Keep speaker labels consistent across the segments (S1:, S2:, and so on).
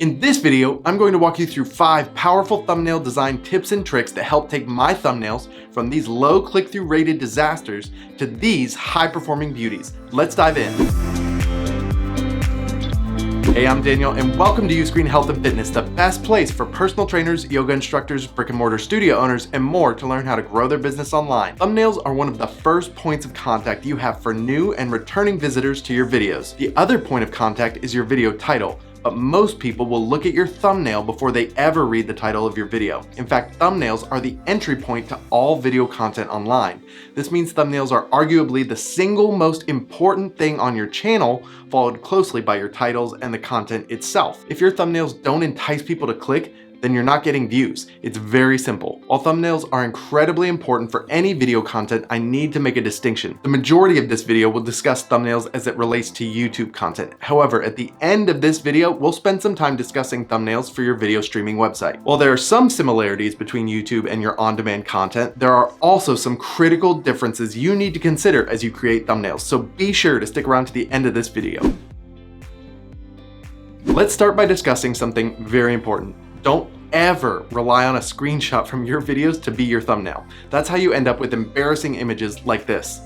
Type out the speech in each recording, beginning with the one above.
S1: In this video, I'm going to walk you through 5 powerful thumbnail design tips and tricks that help take my thumbnails from these low click-through rated disasters to these high-performing beauties. Let's dive in. Hey, I'm Daniel, and welcome to Uscreen Health and Fitness, the best place for personal trainers, yoga instructors, brick and mortar studio owners, and more to learn how to grow their business online. Thumbnails are one of the first points of contact you have for new and returning visitors to your videos. The other point of contact is your video title. But most people will look at your thumbnail before they ever read the title of your video. In fact, thumbnails are the entry point to all video content online. This means thumbnails are arguably the single most important thing on your channel, followed closely by your titles and the content itself. If your thumbnails don't entice people to click, then you're not getting views. It's very simple. While thumbnails are incredibly important for any video content, I need to make a distinction. The majority of this video will discuss thumbnails as it relates to YouTube content. However, at the end of this video, we'll spend some time discussing thumbnails for your video streaming website. While there are some similarities between YouTube and your on-demand content, there are also some critical differences you need to consider as you create thumbnails, so be sure to stick around to the end of this video. Let's start by discussing something very important. Don't ever rely on a screenshot from your videos to be your thumbnail. That's how you end up with embarrassing images like this.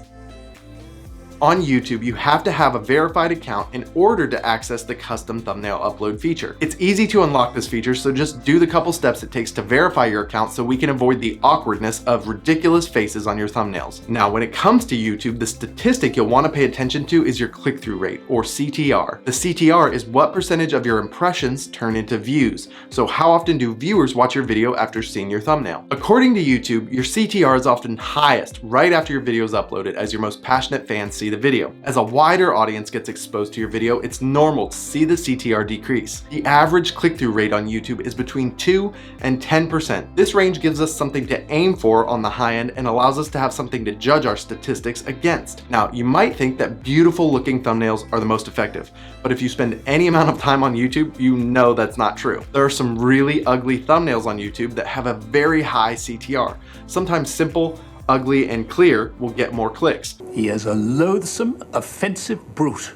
S1: On YouTube, you have to have a verified account in order to access the custom thumbnail upload feature. It's easy to unlock this feature, so just do the couple steps it takes to verify your account so we can avoid the awkwardness of ridiculous faces on your thumbnails. Now, when it comes to YouTube, the statistic you'll want to pay attention to is your click-through rate, or CTR. The CTR is what percentage of your impressions turn into views. So how often do viewers watch your video after seeing your thumbnail? According to YouTube, your CTR is often highest right after your video is uploaded, as your most passionate fans see the video. As a wider audience gets exposed to your video, it's normal to see the CTR decrease. The average click-through rate on YouTube is between 2 and 10%. This range gives us something to aim for on the high end and allows us to have something to judge our statistics against. Now, you might think that beautiful looking thumbnails are the most effective, but if you spend any amount of time on YouTube, you know that's not true. There are some really ugly thumbnails on YouTube that have a very high CTR. Sometimes simple, ugly, and clear will get more clicks.
S2: He is a loathsome, offensive brute.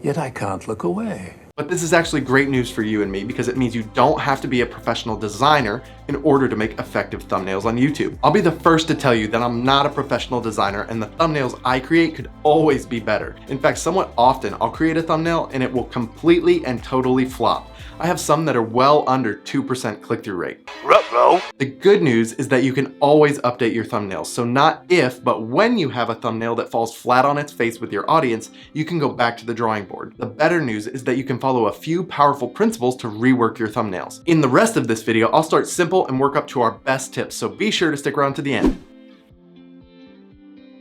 S2: Yet I can't look away.
S1: But this is actually great news for you and me because it means you don't have to be a professional designer in order to make effective thumbnails on YouTube. I'll be the first to tell you that I'm not a professional designer and the thumbnails I create could always be better. In fact, somewhat often I'll create a thumbnail and it will completely and totally flop. I have some that are well under 2% click-through rate. Ruh-roh. The good news is that you can always update your thumbnails. So not if, but when you have a thumbnail that falls flat on its face with your audience, you can go back to the drawing board. The better news is that you can follow a few powerful principles to rework your thumbnails. In the rest of this video, I'll start simple and work up to our best tips, so be sure to stick around to the end.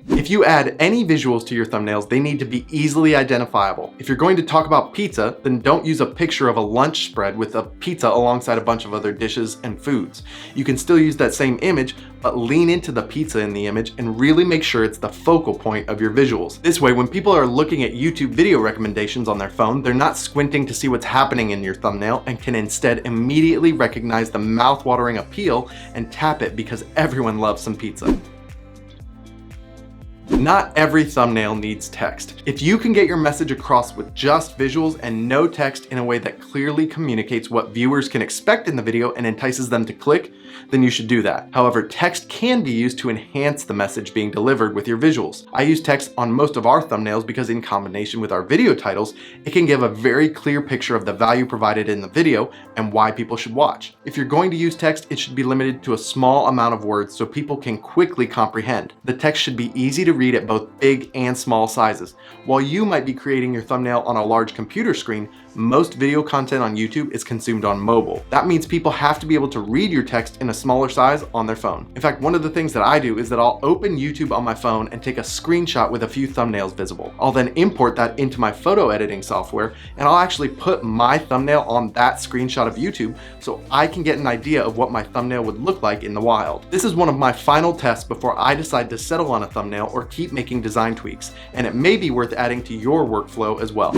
S1: If you add any visuals to your thumbnails, they need to be easily identifiable. If you're going to talk about pizza, then don't use a picture of a lunch spread with a pizza alongside a bunch of other dishes and foods. You can still use that same image, but lean into the pizza in the image and really make sure it's the focal point of your visuals. This way, when people are looking at YouTube video recommendations on their phone, they're not squinting to see what's happening in your thumbnail and can instead immediately recognize the mouth-watering appeal and tap it because everyone loves some pizza. Not every thumbnail needs text. If you can get your message across with just visuals and no text in a way that clearly communicates what viewers can expect in the video and entices them to click, then you should do that. However, text can be used to enhance the message being delivered with your visuals. I use text on most of our thumbnails because in combination with our video titles, it can give a very clear picture of the value provided in the video and why people should watch. If you're going to use text, it should be limited to a small amount of words so people can quickly comprehend. The text should be easy to read at both big and small sizes. While you might be creating your thumbnail on a large computer screen, most video content on YouTube is consumed on mobile. That means people have to be able to read your text in a smaller size on their phone. In fact, one of the things that I do is that I'll open YouTube on my phone and take a screenshot with a few thumbnails visible. I'll then import that into my photo editing software and I'll actually put my thumbnail on that screenshot of YouTube so I can get an idea of what my thumbnail would look like in the wild. This is one of my final tests before I decide to settle on a thumbnail or keep making design tweaks, and it may be worth adding to your workflow as well.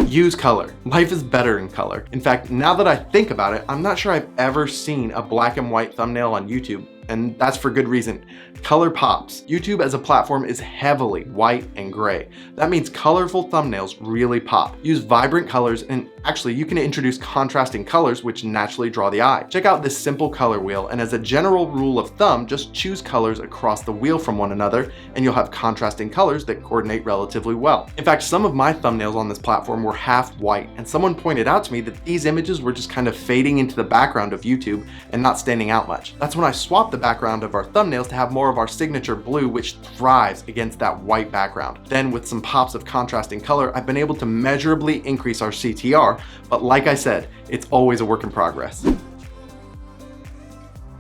S1: Use color. Life is better in color. In fact, now that I think about it, I'm not sure I've ever seen a black and white thumbnail on YouTube, and that's for good reason. Color pops. YouTube as a platform is heavily white and gray. That means colorful thumbnails really pop. Use vibrant colors, and actually you can introduce contrasting colors which naturally draw the eye. Check out this simple color wheel, and as a general rule of thumb, just choose colors across the wheel from one another and you'll have contrasting colors that coordinate relatively well. In fact, some of my thumbnails on this platform were half white, and someone pointed out to me that these images were just kind of fading into the background of YouTube and not standing out much. That's when I swapped the background of our thumbnails to have more of our signature blue, which thrives against that white background. Then with some pops of contrasting color, I've been able to measurably increase our CTR, but like I said, it's always a work in progress.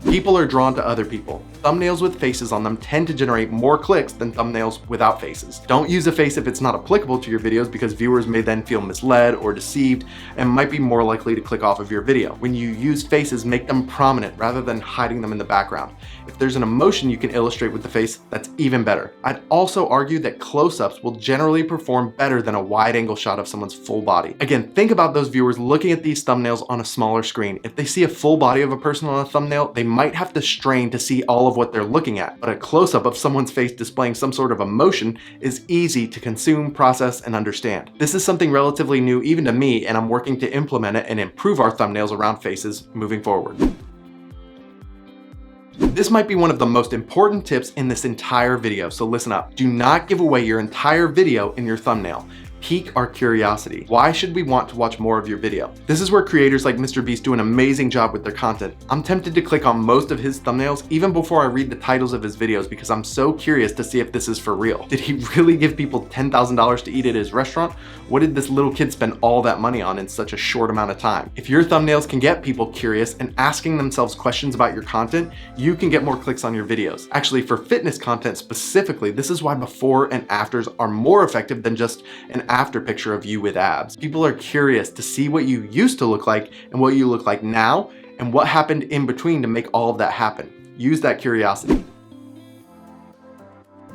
S1: People are drawn to other people. Thumbnails with faces on them tend to generate more clicks than thumbnails without faces. Don't use a face if it's not applicable to your videos, because viewers may then feel misled or deceived and might be more likely to click off of your video. When you use faces, make them prominent rather than hiding them in the background. If there's an emotion you can illustrate with the face, that's even better. I'd also argue that close-ups will generally perform better than a wide-angle shot of someone's full body. Again, think about those viewers looking at these thumbnails on a smaller screen. If they see a full body of a person on a thumbnail, they might have to strain to see all of what they're looking at, but a close-up of someone's face displaying some sort of emotion is easy to consume, process, and understand. This is something relatively new even to me, and I'm working to implement it and improve our thumbnails around faces moving forward. This might be one of the most important tips in this entire video, so listen up. Do not give away your entire video in your thumbnail. Pique our curiosity. Why should we want to watch more of your video? This is where creators like Mr. Beast do an amazing job with their content. I'm tempted to click on most of his thumbnails even before I read the titles of his videos, because I'm so curious to see if this is for real. Did he really give people $10,000 to eat at his restaurant? What did this little kid spend all that money on in such a short amount of time? If your thumbnails can get people curious and asking themselves questions about your content, you can get more clicks on your videos. Actually, for fitness content specifically, this is why before and afters are more effective than just an after picture of you with abs. People are curious to see what you used to look like and what you look like now, and what happened in between to make all of that happen. Use that curiosity.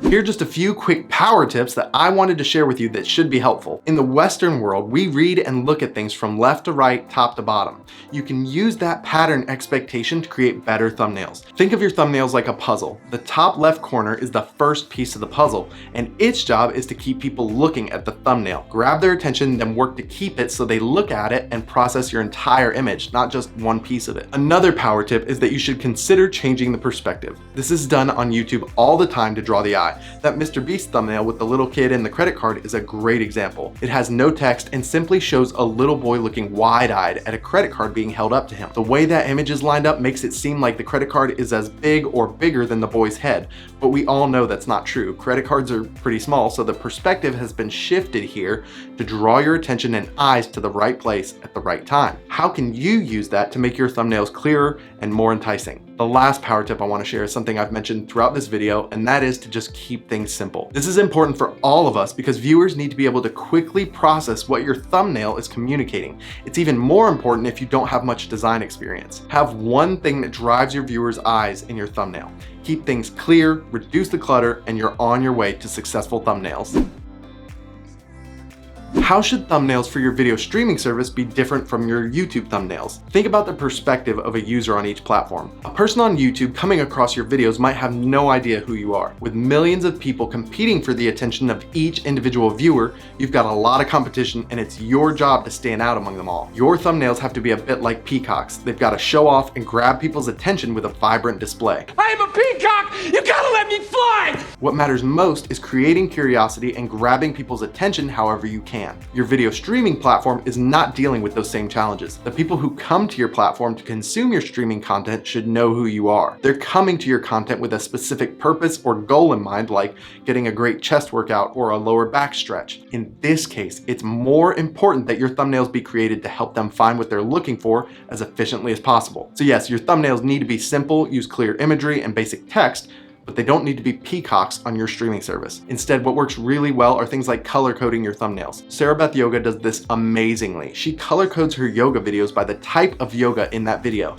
S1: Here are just a few quick power tips that I wanted to share with you that should be helpful. In the Western world, we read and look at things from left to right, top to bottom. You can use that pattern expectation to create better thumbnails. Think of your thumbnails like a puzzle. The top left corner is the first piece of the puzzle, and its job is to keep people looking at the thumbnail. Grab their attention, then work to keep it so they look at it and process your entire image, not just one piece of it. Another power tip is that you should consider changing the perspective. This is done on YouTube all the time to draw the eye. That Mr. Beast thumbnail with the little kid and the credit card is a great example. It has no text and simply shows a little boy looking wide-eyed at a credit card being held up to him. The way that image is lined up makes it seem like the credit card is as big or bigger than the boy's head, but we all know that's not true. Credit cards are pretty small, so the perspective has been shifted here to draw your attention and eyes to the right place at the right time. How can you use that to make your thumbnails clearer and more enticing? The last power tip I want to share is something I've mentioned throughout this video, and that is to just keep things simple. This is important for all of us because viewers need to be able to quickly process what your thumbnail is communicating. It's even more important if you don't have much design experience. Have one thing that drives your viewers' eyes in your thumbnail. Keep things clear, reduce the clutter, and you're on your way to successful thumbnails. How should thumbnails for your video streaming service be different from your YouTube thumbnails? Think about the perspective of a user on each platform. A person on YouTube coming across your videos might have no idea who you are. With millions of people competing for the attention of each individual viewer, you've got a lot of competition, and it's your job to stand out among them all. Your thumbnails have to be a bit like peacocks. They've got to show off and grab people's attention with a vibrant display.
S3: I am a peacock! You gotta let me fly!
S1: What matters most is creating curiosity and grabbing people's attention however you can. Your video streaming platform is not dealing with those same challenges. The people who come to your platform to consume your streaming content should know who you are. They're coming to your content with a specific purpose or goal in mind, like getting a great chest workout or a lower back stretch. In this case, it's more important that your thumbnails be created to help them find what they're looking for as efficiently as possible. So yes, your thumbnails need to be simple, use clear imagery and basic text, but they don't need to be peacocks on your streaming service. Instead, what works really well are things like color coding your thumbnails. Sarah Beth Yoga does this amazingly. She color codes her yoga videos by the type of yoga in that video.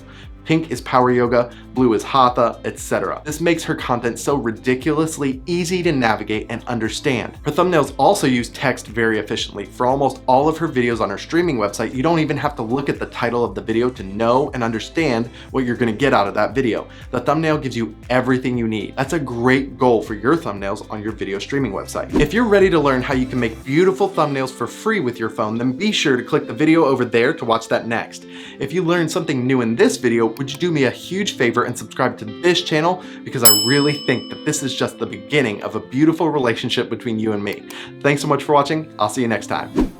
S1: Pink is power yoga, blue is hatha, etc. This makes her content so ridiculously easy to navigate and understand. Her thumbnails also use text very efficiently. For almost all of her videos on her streaming website, you don't even have to look at the title of the video to know and understand what you're gonna get out of that video. The thumbnail gives you everything you need. That's a great goal for your thumbnails on your video streaming website. If you're ready to learn how you can make beautiful thumbnails for free with your phone, then be sure to click the video over there to watch that next. If you learned something new in this video, would you do me a huge favor and subscribe to this channel, because I really think that this is just the beginning of a beautiful relationship between you and me. Thanks so much for watching. I'll see you next time.